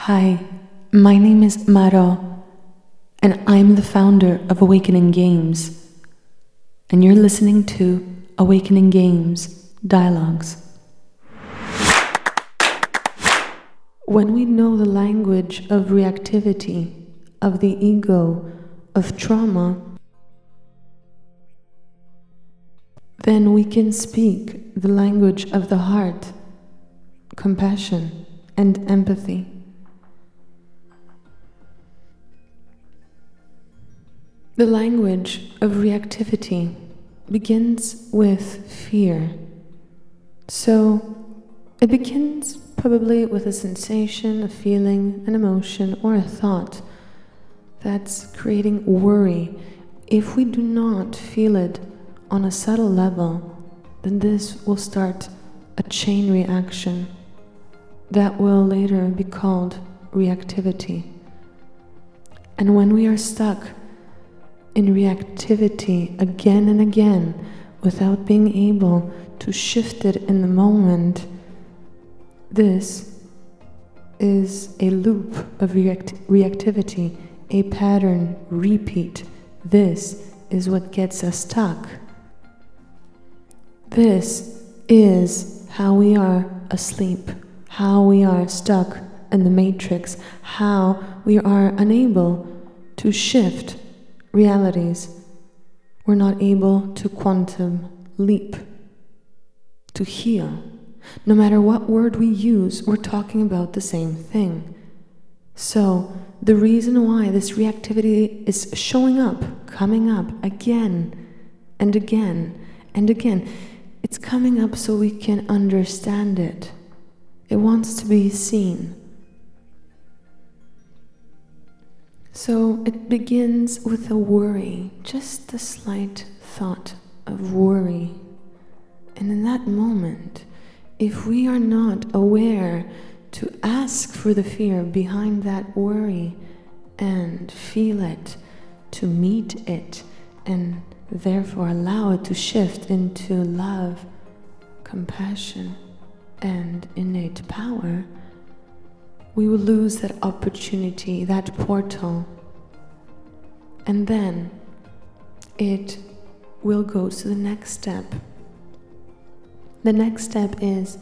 Hi, my name is Maru, and I'm the founder of Awakening Games, and you're listening to Awakening Games Dialogues. When we know the language of reactivity, of the ego, of trauma, then we can speak the language of the heart, compassion, and empathy. The language of reactivity begins with fear. So it begins probably with a sensation, a feeling, an emotion, or a thought that's creating worry. If we do not feel it on a subtle level, then this will start a chain reaction that will later be called reactivity. And when we are stuck in reactivity again and again without being able to shift it in the moment, this is a loop of reactivity, a pattern repeat. This is what gets us stuck. This is how we are asleep, how we are stuck in the matrix, how we are unable to shift realities. We're not able to quantum leap, to heal. No matter what word we use, we're talking about the same thing. So the reason why this reactivity is showing up, coming up again and again and again, it's coming up so we can understand it. It wants to be seen. So it begins with a worry, just a slight thought of worry. And in that moment, if we are not aware to ask for the fear behind that worry and feel it, to meet it, and therefore allow it to shift into love, compassion, and innate power, we will lose that opportunity, that portal, and then it will go to the next step. The next step is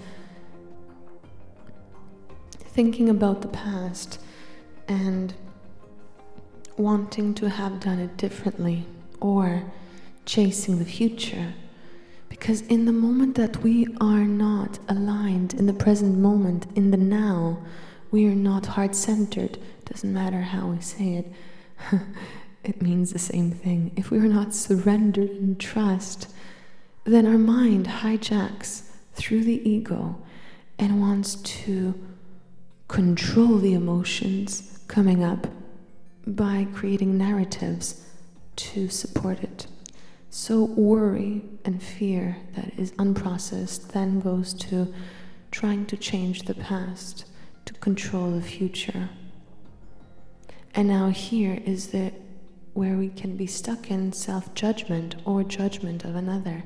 thinking about the past and wanting to have done it differently, or chasing the future. Because in the moment that we are not aligned in the present moment, in the now, we are not heart-centered. Doesn't matter how we say it. It means the same thing. If we are not surrendered in trust, then our mind hijacks through the ego and wants to control the emotions coming up by creating narratives to support it. So worry and fear that is unprocessed then goes to trying to change the past, to control the future. And now here is where we can be stuck in self-judgment or judgment of another.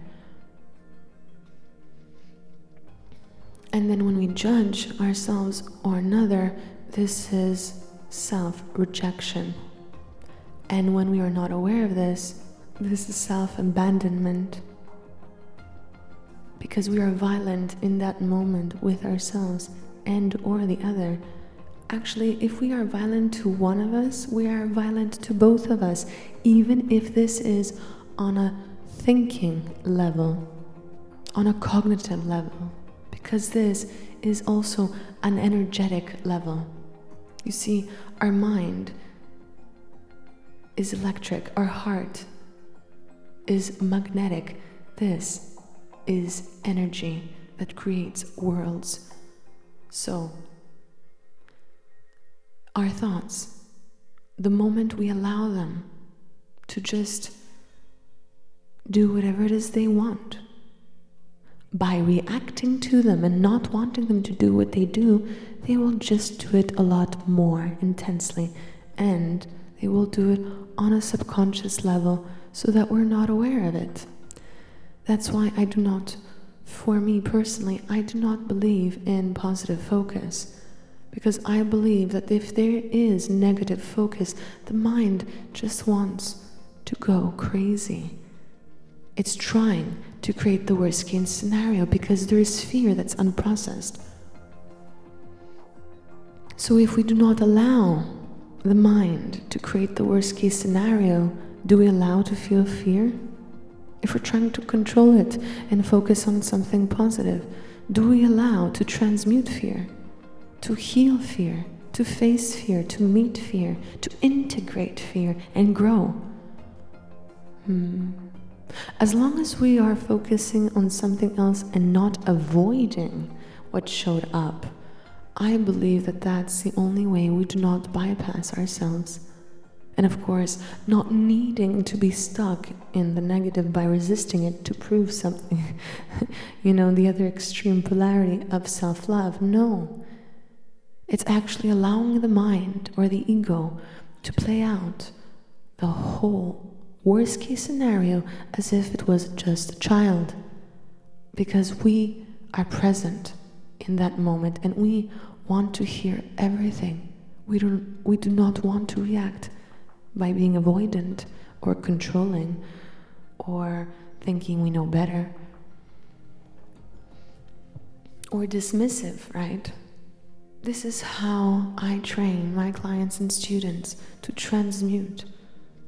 And then when we judge ourselves or another, this is self-rejection. And when we are not aware of this is self-abandonment. Because we are violent in that moment with ourselves and or the other. Actually, if we are violent to one of us, we are violent to both of us, even if this is on a thinking level, on a cognitive level, because this is also an energetic level. You see, our mind is electric, our heart is magnetic. This is energy that creates worlds. So, our thoughts, the moment we allow them to just do whatever it is they want, by reacting to them and not wanting them to do what they do, they will just do it a lot more intensely, and they will do it on a subconscious level so that we're not aware of it. That's why for me personally, I do not believe in positive focus, Because I believe that if there is negative focus, the mind just wants to go crazy. It's trying to create the worst case scenario because there is fear that's unprocessed. So if we do not allow the mind to create the worst case scenario, do we allow to feel fear? If we're trying to control it and focus on something positive, do we allow to transmute fear, to heal fear, to face fear, to meet fear, to integrate fear and grow? As long as we are focusing on something else and not avoiding what showed up, I believe that that's the only way we do not bypass ourselves. And of course, not needing to be stuck in the negative by resisting it to prove something. The other extreme polarity of self-love. No. It's actually allowing the mind or the ego to play out the whole worst case scenario as if it was just a child. Because we are present in that moment and we want to hear everything. We do not want to react by being avoidant or controlling or thinking we know better or dismissive, right? This is how I train my clients and students to transmute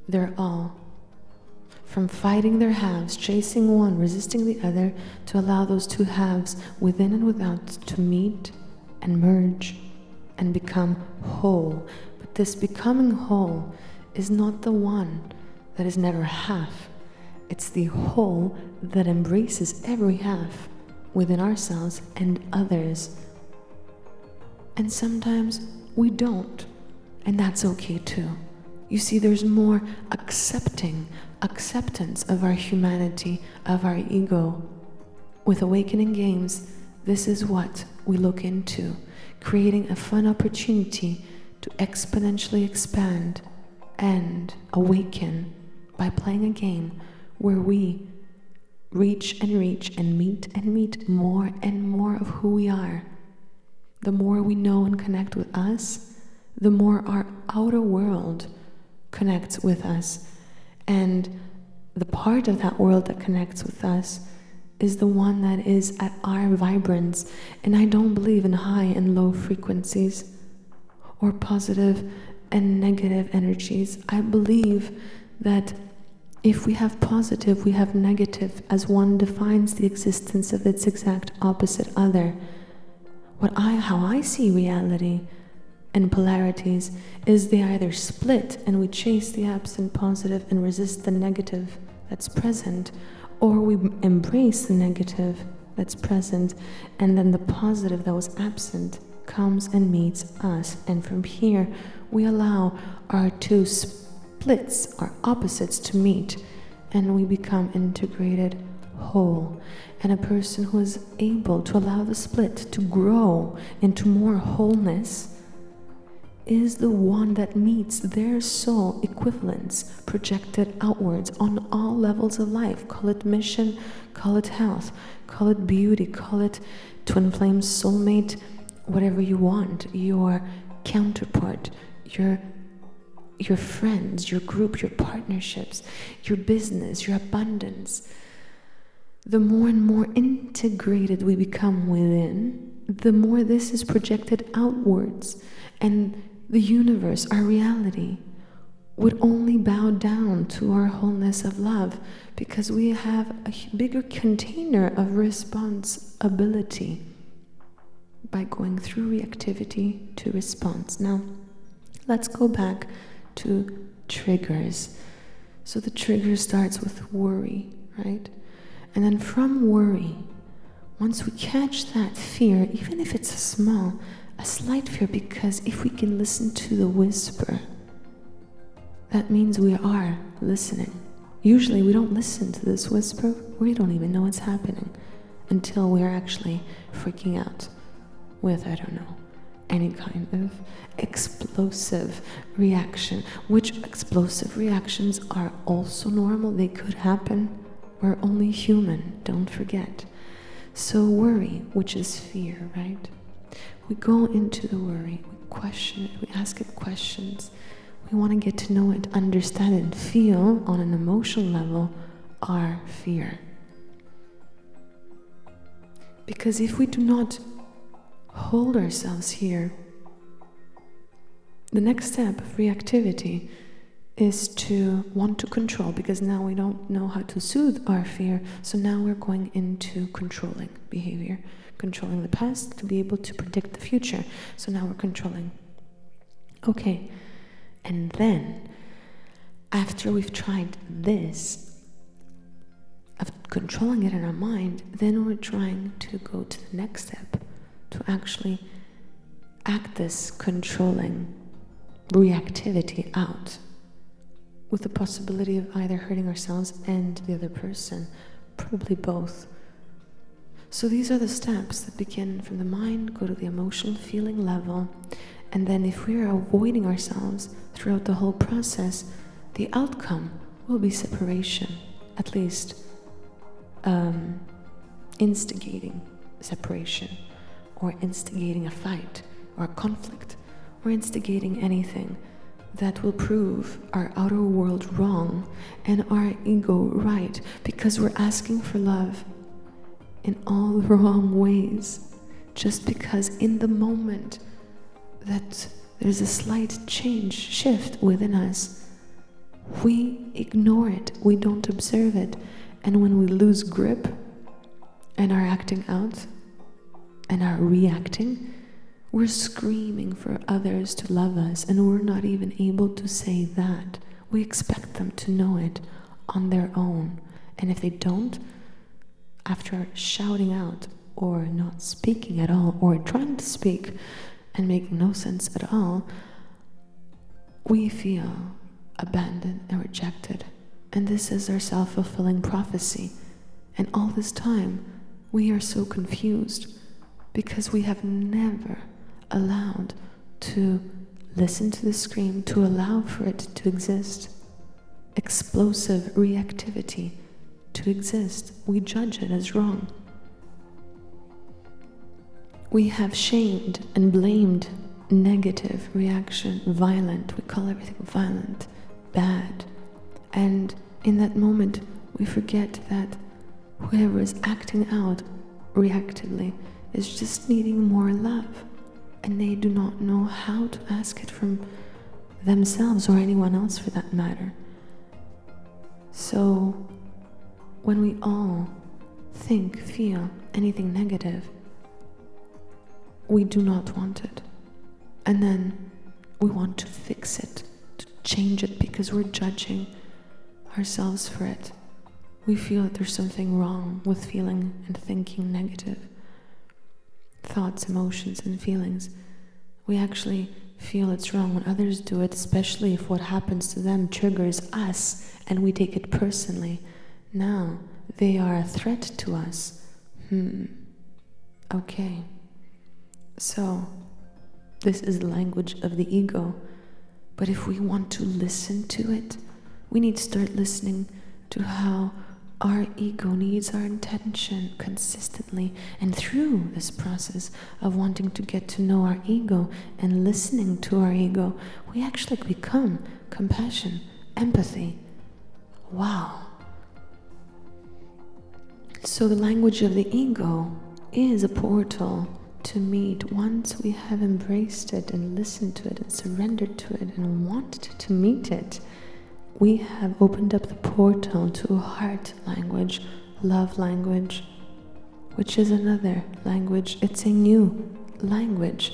their all. From fighting their halves, chasing one, resisting the other, to allow those two halves within and without to meet and merge and become whole. But this becoming whole is not the one that is never half. It's the whole that embraces every half within ourselves and others. And sometimes we don't, and that's okay too. You see, there's more acceptance of our humanity, of our ego. With Awakening Games, this is what we look into, creating a fun opportunity to exponentially expand and awaken by playing a game where we reach and meet more and more of who we are. The more we know and connect with us, the more our outer world connects with us. And the part of that world that connects with us is the one that is at our vibrance. And I don't believe in high and low frequencies or positive and negative energies. I believe that if we have positive, we have negative, as one defines the existence of its exact opposite other. How I see reality and polarities is they either split and we chase the absent positive and resist the negative that's present, or we embrace the negative that's present and then the positive that was absent comes and meets us. And from here, we allow our two splits, our opposites, to meet, and we become integrated whole. And a person who is able to allow the split to grow into more wholeness is the one that meets their soul equivalents projected outwards on all levels of life. Call it mission, call it health, call it beauty, call it twin flame soulmate, whatever you want, your counterpart, your friends, your group, your partnerships, your business, your abundance. The more and more integrated we become within, the more this is projected outwards, and the universe, our reality, would only bow down to our wholeness of love, because we have a bigger container of responsibility by going through reactivity to response. Now, let's go back to triggers. So the trigger starts with worry, right? And then from worry, once we catch that fear, even if it's a slight fear, because if we can listen to the whisper, that means we are listening. Usually we don't listen to this whisper, we don't even know what's happening until we're actually freaking out with, any kind of explosive reaction, which explosive reactions are also normal. They could happen. We're only human, don't forget. So worry, which is fear, right? we go into the worry, we question it, we ask it questions. We want to get to know it, understand it, and feel on an emotional level our fear. Because if we do not hold ourselves here, the next step of reactivity is to want to control, because now we don't know how to soothe our fear, so now we're going into controlling behavior, controlling the past to be able to predict the future. So now we're controlling. Okay, and then after we've tried this of controlling it in our mind, then we're trying to go to the next step, to actually act this controlling reactivity out, with the possibility of either hurting ourselves and the other person, probably both. So these are the steps that begin from the mind, go to the emotional feeling level, and then if we are avoiding ourselves throughout the whole process, the outcome will be separation, at least instigating separation, or instigating a fight or a conflict, or instigating anything that will prove our outer world wrong and our ego right, because we're asking for love in all the wrong ways, just because in the moment that there's a slight shift within us, we ignore it, we don't observe it, and when we lose grip and are acting out and are reacting, we're screaming for others to love us, and we're not even able to say that. We expect them to know it on their own. And if they don't, after shouting out or not speaking at all, or trying to speak and making no sense at all, we feel abandoned and rejected. And this is our self-fulfilling prophecy. And all this time, we are so confused because we have never allowed to listen to the scream, to allow for it to exist. Explosive reactivity to exist. We judge it as wrong. We have shamed and blamed negative reaction, violent. We call everything violent, bad. And in that moment, we forget that whoever is acting out reactively is just needing more love. And they do not know how to ask it from themselves or anyone else for that matter. So when we all think, feel anything negative, we do not want it. And then we want to fix it, to change it, because we're judging ourselves for it. We feel that there's something wrong with feeling and thinking negative thoughts, emotions, and feelings. We actually feel it's wrong when others do it, especially if what happens to them triggers us and we take it personally. Now, they are a threat to us. Okay. So, this is the language of the ego. But if we want to listen to it, we need to start listening to how our ego needs our attention consistently. And through this process of wanting to get to know our ego and listening to our ego, we actually become compassion, empathy. Wow. So the language of the ego is a portal to meet. Once we have embraced it and listened to it and surrendered to it and wanted to meet it, we have opened up the portal to a heart language, love language, which is another language. It's a new language.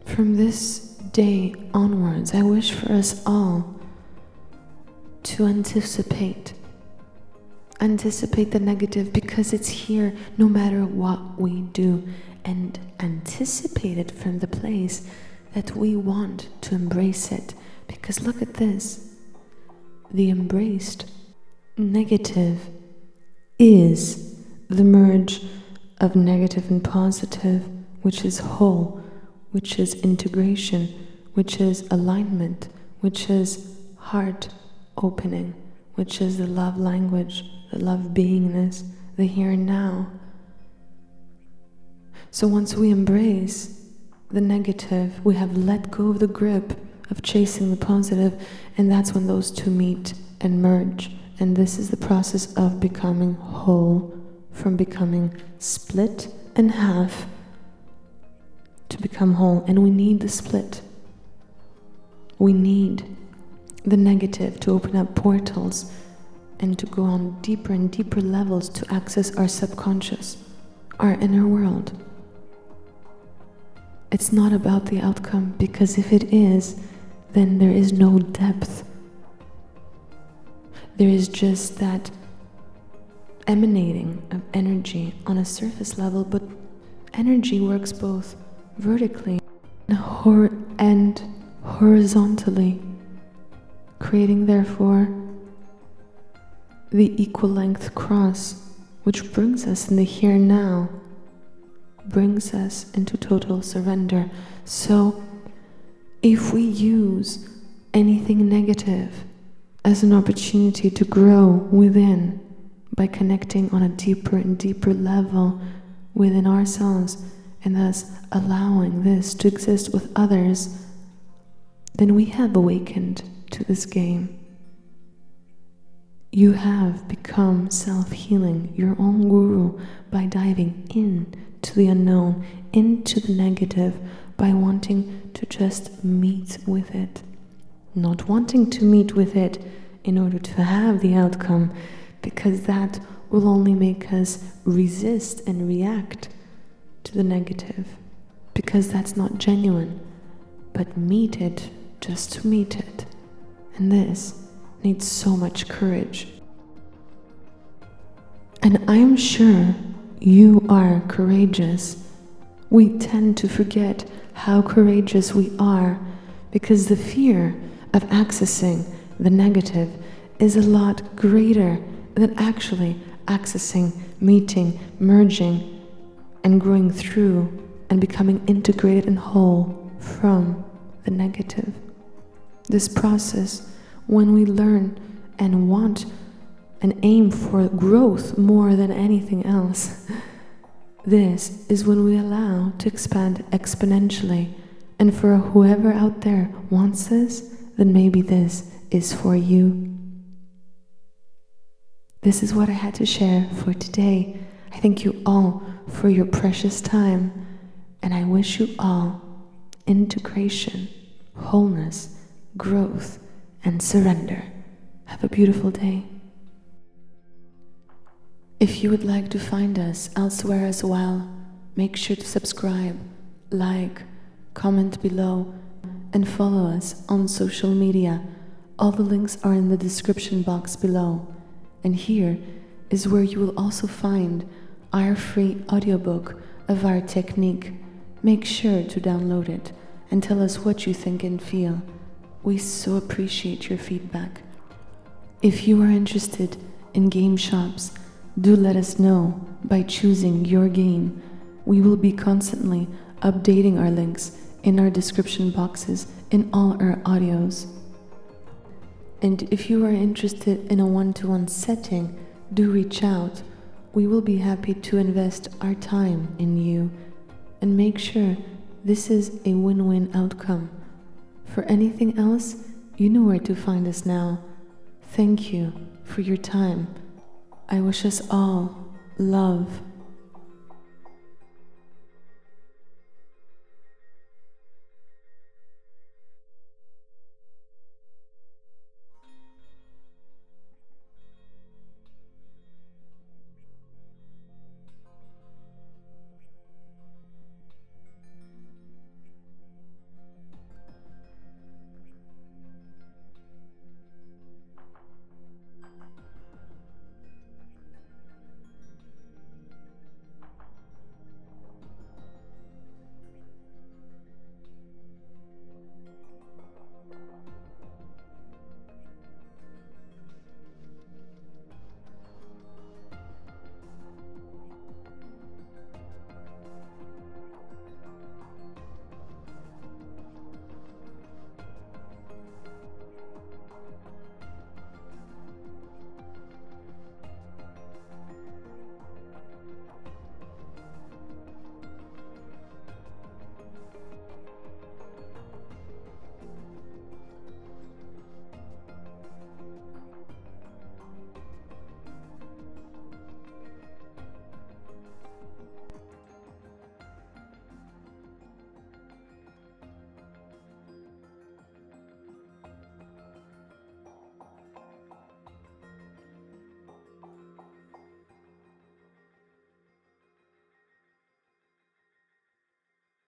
From this day onwards, I wish for us all to anticipate the negative, because it's here no matter what we do, and anticipate it from the place that we want to embrace it. Because look at this, the embraced negative is the merge of negative and positive, which is whole, which is integration, which is alignment, which is heart opening, which is the love language, the love beingness, the here and now. So once we embrace the negative, we have let go of the grip of chasing the positive, and that's when those two meet and merge. And this is the process of becoming whole, from becoming split in half to become whole. And we need the split. We need the negative to open up portals and to go on deeper and deeper levels to access our subconscious, our inner world. It's not about the outcome, because if it is, then there is no depth. There is just that emanating of energy on a surface level, but energy works both vertically and horizontally, creating therefore the equal length cross, which brings us in the here and now, brings us into total surrender. So if we use anything negative as an opportunity to grow within by connecting on a deeper and deeper level within ourselves, and thus allowing this to exist with others, then we have awakened to this game. You have become self-healing, your own guru, by diving into the unknown, into the negative, by wanting to just meet with it. Not wanting to meet with it in order to have the outcome, because that will only make us resist and react to the negative, because that's not genuine. But meet it just to meet it. And this needs so much courage. And I'm sure you are courageous. We tend to forget how courageous we are because the fear of accessing the negative is a lot greater than actually accessing, meeting, merging, and growing through and becoming integrated and whole from the negative. This process, when we learn and want and aim for growth more than anything else, this is when we allow to expand exponentially. And for whoever out there wants this, then maybe this is for you. This is what I had to share for today. I thank you all for your precious time, and I wish you all integration, wholeness, growth, and surrender. Have a beautiful day. If you would like to find us elsewhere as well, make sure to subscribe, like, comment below, and follow us on social media. All the links are in the description box below. And here is where you will also find our free audiobook of our technique. Make sure to download it and tell us what you think and feel. We so appreciate your feedback. If you are interested in game shops, do let us know by choosing your game. We will be constantly updating our links in our description boxes in all our audios. And if you are interested in a one-to-one setting, do reach out. We will be happy to invest our time in you and make sure this is a win-win outcome. For anything else, you know where to find us now. Thank you for your time. I wish us all love,